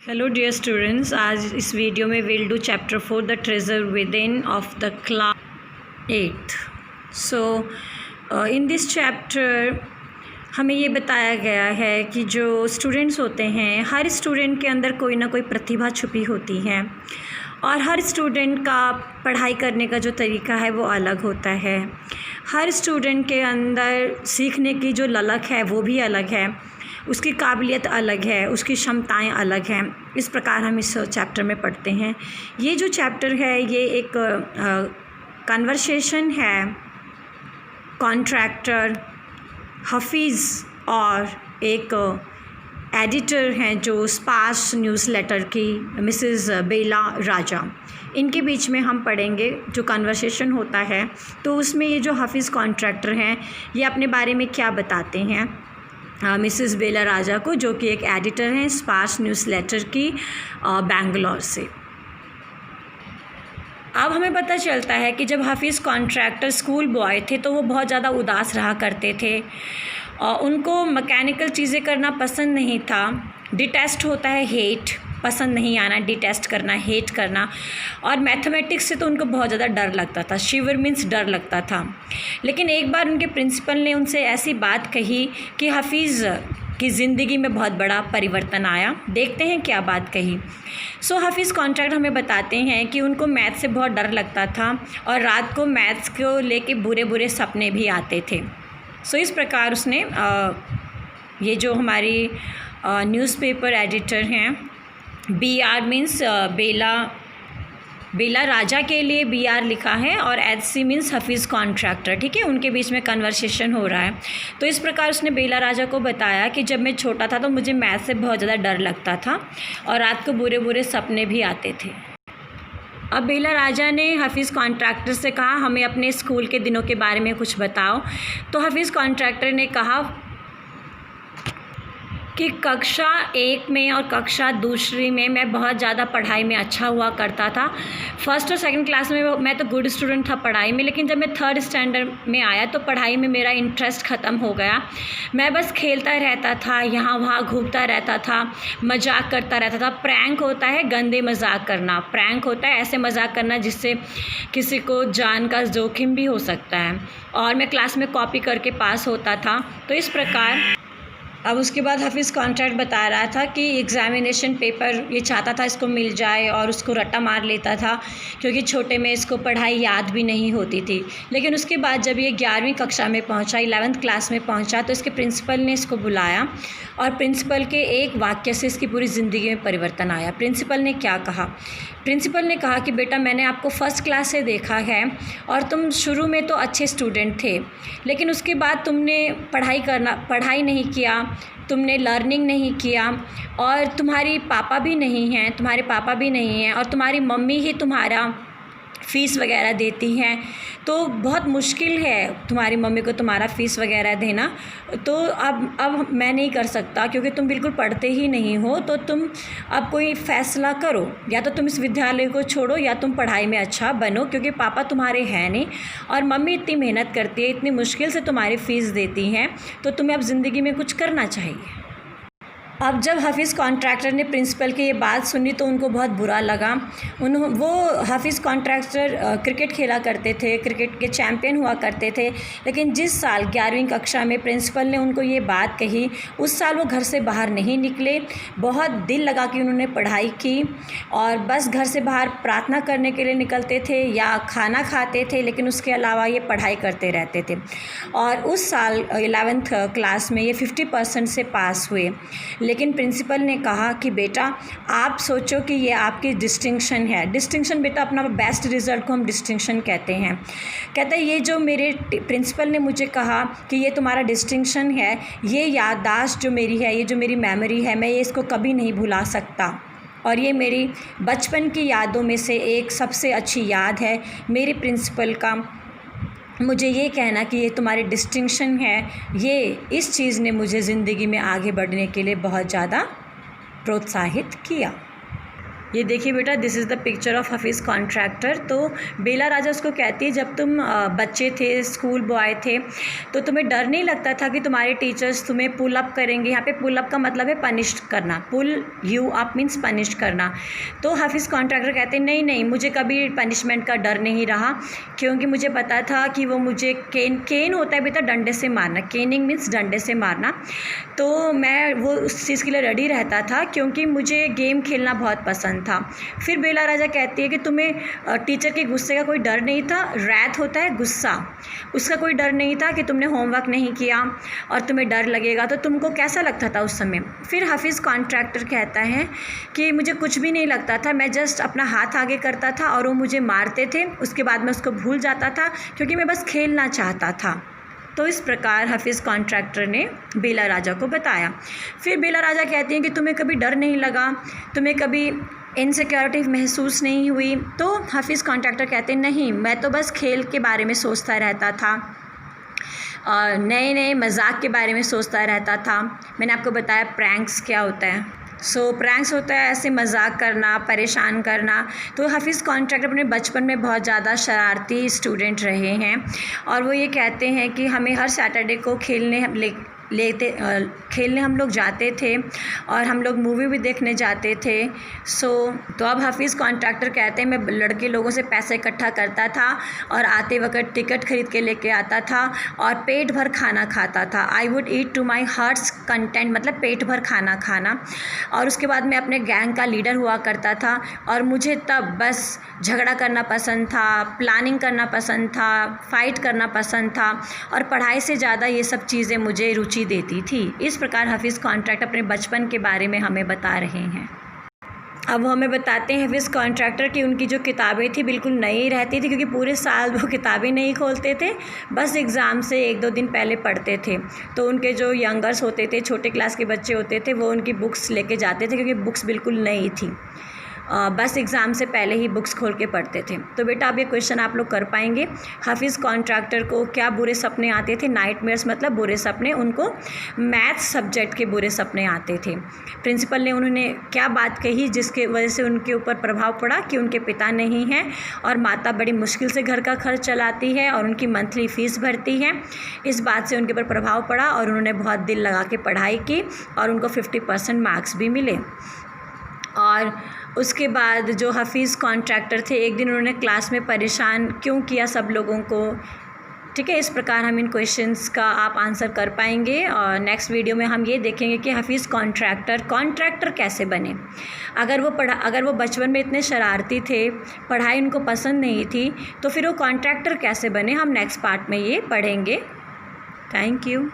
Hello dear students, आज इस video में will do chapter 4 the treasure with in of the class 8th। So in this chapter हमें ये बताया गया है कि जो स्टूडेंट्स होते हैं, हर स्टूडेंट के अंदर कोई ना कोई प्रतिभा छुपी होती है और हर स्टूडेंट का पढ़ाई करने का जो तरीका है वो अलग होता है। हर स्टूडेंट के अंदर सीखने की जो ललक है वो भी अलग है, उसकी काबिलियत अलग है, उसकी क्षमताएं अलग हैं। इस प्रकार हम इस चैप्टर में पढ़ते हैं। ये जो चैप्टर है ये एक कन्वर्सेशन है कॉन्ट्रैक्टर, हफीज़ और एक एडिटर हैं जो स्पार्स न्यूज़लेटर की मिसेस बेला राजा, इनके बीच में हम पढ़ेंगे जो कन्वर्सेशन होता है। तो उसमें ये जो हफीज़ कॉन्ट्रैक्टर हैं ये अपने बारे में क्या बताते हैं मिसेस बेला राजा को, जो कि एक एडिटर हैं स्पार्स न्यूज़लेटर की बेंगलोर से। अब हमें पता चलता है कि जब हफीज़ कॉन्ट्रैक्टर स्कूल बॉय थे तो वो बहुत ज़्यादा उदास रहा करते थे और उनको मैकेनिकल चीज़ें करना पसंद नहीं था। डिटेस्ट होता है हेट, पसंद नहीं आना, डिटेस्ट करना, हेट करना। और मैथमेटिक्स से तो उनको बहुत ज़्यादा डर लगता था, शिवर मीन्स डर लगता था। लेकिन एक बार उनके प्रिंसिपल ने उनसे ऐसी बात कही कि हफीज़ की ज़िंदगी में बहुत बड़ा परिवर्तन आया। देखते हैं क्या बात कही। सो हफीज़ कॉन्ट्रैक्टर हमें बताते हैं कि उनको मैथ से बहुत डर लगता था और रात को मैथ्स को लेके बुरे बुरे सपने भी आते थे। सो इस प्रकार उसने ये जो हमारी न्यूज़पेपर एडिटर हैं, BR मीन्स बेला राजा के लिए BR लिखा है और HC मीन्स हफीज़ कॉन्ट्रैक्टर, ठीक है। उनके बीच में कन्वर्सेशन हो रहा है। तो इस प्रकार उसने बेला राजा को बताया कि जब मैं छोटा था तो मुझे मैथ से बहुत ज़्यादा डर लगता था और रात को बुरे बुरे सपने भी आते थे। अब बेला राजा ने हफीज़ कॉन्ट्रैक्टर से कहा हमें अपने स्कूल के दिनों के बारे में कुछ बताओ। तो हफीज़ कॉन्ट्रैक्टर ने कहा कि कक्षा 1 में और कक्षा 2 में मैं बहुत ज़्यादा पढ़ाई में अच्छा हुआ करता था। फर्स्ट और सेकंड क्लास में मैं तो गुड स्टूडेंट था पढ़ाई में, लेकिन जब मैं 3rd स्टैंडर्ड में आया तो पढ़ाई में मेरा इंटरेस्ट ख़त्म हो गया। मैं बस खेलता रहता था, यहाँ वहाँ घूमता रहता था, मजाक करता रहता था। प्रैंक होता है गंदे मजाक करना, प्रैंक होता है ऐसे मजाक करना जिससे किसी को जान का जोखिम भी हो सकता है। और मैं क्लास में कॉपी करके पास होता था। तो इस प्रकार अब उसके बाद हफीज़ कॉन्ट्रैक्ट बता रहा था कि एग्ज़ामिनेशन पेपर ये चाहता था इसको मिल जाए और उसको रट्टा मार लेता था क्योंकि छोटे में इसको पढ़ाई याद भी नहीं होती थी। लेकिन उसके बाद जब ये 11वीं कक्षा में पहुंचा, 11th क्लास में पहुंचा, तो इसके प्रिंसिपल ने इसको बुलाया और प्रिंसिपल के एक वाक्य से इसकी पूरी ज़िंदगी में परिवर्तन आया। प्रिंसिपल ने क्या कहा? प्रिंसिपल ने कहा कि बेटा मैंने आपको फर्स्ट क्लास से देखा है और तुम शुरू में तो अच्छे स्टूडेंट थे, लेकिन उसके बाद तुमने पढ़ाई नहीं किया, तुमने लर्निंग नहीं किया और तुम्हारे पापा भी नहीं हैं और तुम्हारी मम्मी ही तुम्हारा फ़ीस वगैरह देती हैं। तो बहुत मुश्किल है तुम्हारी मम्मी को तुम्हारा फ़ीस वगैरह देना। तो अब मैं नहीं कर सकता क्योंकि तुम बिल्कुल पढ़ते ही नहीं हो। तो तुम अब कोई फ़ैसला करो, या तो तुम इस विद्यालय को छोड़ो या तुम पढ़ाई में अच्छा बनो, क्योंकि पापा तुम्हारे हैं नहीं और मम्मी इतनी मेहनत करती है, इतनी मुश्किल से तुम्हारी फ़ीस देती हैं, तो तुम्हें अब ज़िंदगी में कुछ करना चाहिए। अब जब हफीज़ कॉन्ट्रैक्टर ने प्रिंसिपल की ये बात सुनी तो उनको बहुत बुरा लगा। वो हफीज़ कॉन्ट्रैक्टर क्रिकेट खेला करते थे, क्रिकेट के चैम्पियन हुआ करते थे। लेकिन जिस साल 11वीं कक्षा में प्रिंसिपल ने उनको ये बात कही, उस साल वो घर से बाहर नहीं निकले। बहुत दिल लगा कि उन्होंने पढ़ाई की और बस घर से बाहर प्रार्थना करने के लिए निकलते थे या खाना खाते थे, लेकिन उसके अलावा ये पढ़ाई करते रहते थे। और उस साल 11th क्लास में ये 50% से पास हुए। लेकिन प्रिंसिपल ने कहा कि बेटा आप सोचो कि ये आपकी डिस्टिंक्शन है। डिस्टिंक्शन बेटा, अपना बेस्ट रिज़ल्ट को हम डिस्टिंक्शन कहते हैं। कहते हैं ये जो मेरे प्रिंसिपल ने मुझे कहा कि ये तुम्हारा डिस्टिंक्शन है, ये याददाश्त जो मेरी है, ये जो मेरी मेमोरी है, मैं ये इसको कभी नहीं भुला सकता और ये मेरी बचपन की यादों में से एक सबसे अच्छी याद है मेरे प्रिंसिपल का मुझे ये कहना कि ये तुम्हारी डिस्टिंक्शन है। ये इस चीज़ ने मुझे ज़िंदगी में आगे बढ़ने के लिए बहुत ज़्यादा प्रोत्साहित किया। ये देखिए बेटा, this is the picture of Hafeez contractor. तो बेला राजा उसको कहती है, जब तुम बच्चे थे, स्कूल बॉय थे, तो तुम्हें डर नहीं लगता था कि तुम्हारे टीचर्स तुम्हें पुल अप करेंगे। यहाँ पे पुल अप का मतलब है पनिश करना, pull you up means punish करना। तो हफीज़ कॉन्ट्रैक्टर कहते हैं नहीं नहीं, मुझे कभी पनिशमेंट का डर नहीं रहा, क्योंकि मुझे पता था कि वो मुझे केन होता है बेटा, डंडे से मारना, केनिंग मीन्स डंडे से मारना। तो मैं वो उस चीज़ के लिए रेडी रहता था, क्योंकि मुझे गेम खेलना बहुत पसंद था। फिर बेला राजा कहती है कि तुम्हें टीचर के गुस्से का कोई डर नहीं था। रैथ होता है गुस्सा, उसका कोई डर नहीं था कि तुमने होमवर्क नहीं किया और तुम्हें डर लगेगा, तो तुमको कैसा लगता था उस समय। फिर हफीज़ कॉन्ट्रैक्टर कहता है कि मुझे कुछ भी नहीं लगता था, मैं जस्ट अपना हाथ आगे करता था और वो मुझे मारते थे, उसके बाद मैं उसको भूल जाता था, क्योंकि मैं बस खेलना चाहता था। तो इस प्रकार हफीज़ कॉन्ट्रैक्टर ने बेला राजा को बताया। फिर बेला राजा कहती हैं कि तुम्हें कभी डर नहीं लगा, तुम्हें कभी इनसिक्योरिटी महसूस नहीं हुई। तो हफीज़ कॉन्ट्रैक्टर कहते हैं नहीं, मैं तो बस खेल के बारे में सोचता रहता था और नए नए मजाक के बारे में सोचता रहता था। मैंने आपको बताया प्रैंक्स क्या होता है। प्रैंक्स होता है ऐसे मजाक करना, परेशान करना। तो हफीज़ कॉन्ट्रैक्टर अपने बचपन में बहुत ज़्यादा शरारती स्टूडेंट रहे हैं और वो ये कहते हैं कि हमें हर सैटरडे को खेलने हम लोग जाते थे और हम लोग मूवी भी देखने जाते थे। तो अब हफीज़ कॉन्ट्रैक्टर कहते हैं मैं लड़के लोगों से पैसे इकट्ठा करता था और आते वक्त टिकट खरीद के लेके आता था और पेट भर खाना खाता था। I would eat to my heart's content, मतलब पेट भर खाना खाना। और उसके बाद मैं अपने गैंग का लीडर हुआ करता था और मुझे तब बस झगड़ा करना पसंद था, प्लानिंग करना पसंद था, फ़ाइट करना पसंद था और पढ़ाई से ज़्यादा ये सब चीज़ें मुझे रुचि देती थी। इस प्रकार हफीज़ कॉन्ट्रैक्टर अपने बचपन के बारे में हमें बता रहे हैं। अब वो हमें बताते हैं हफीज़ कॉन्ट्रैक्टर कि उनकी जो किताबें थी बिल्कुल नई रहती थी, क्योंकि पूरे साल वो किताबें नहीं खोलते थे, बस एग्ज़ाम से 1-2 दिन पहले पढ़ते थे। तो उनके जो यंगर्स होते थे, छोटे क्लास के बच्चे होते थे, वो उनकी बुक्स लेके जाते थे, क्योंकि बुक्स बिल्कुल नई थी। बस एग्ज़ाम से पहले ही बुक्स खोल के पढ़ते थे। तो बेटा अब ये क्वेश्चन आप लोग कर पाएंगे, हफीज़ कॉन्ट्रैक्टर को क्या बुरे सपने आते थे। नाइटमेयर्स मतलब बुरे सपने, उनको मैथ्स सब्जेक्ट के बुरे सपने आते थे। प्रिंसिपल ने उन्होंने क्या बात कही जिसके वजह से उनके ऊपर प्रभाव पड़ा कि उनके पिता नहीं हैं और माता बड़ी मुश्किल से घर का खर्च चलाती है और उनकी मंथली फ़ीस भरती है। इस बात से उनके ऊपर प्रभाव पड़ा और उन्होंने बहुत दिल लगा के पढ़ाई की और उनको 50% मार्क्स भी मिले। और उसके बाद जो हफीज़ कॉन्ट्रैक्टर थे, एक दिन उन्होंने क्लास में परेशान क्यों किया सब लोगों को। ठीक है, इस प्रकार हम इन क्वेश्चंस का आप आंसर कर पाएंगे और नेक्स्ट वीडियो में हम ये देखेंगे कि हफीज़ कॉन्ट्रैक्टर कैसे बने। अगर वो बचपन में इतने शरारती थे, पढ़ाई उनको पसंद नहीं थी, तो फिर वो कॉन्ट्रैक्टर कैसे बने, हम नेक्स्ट पार्ट में ये पढ़ेंगे। Thank you.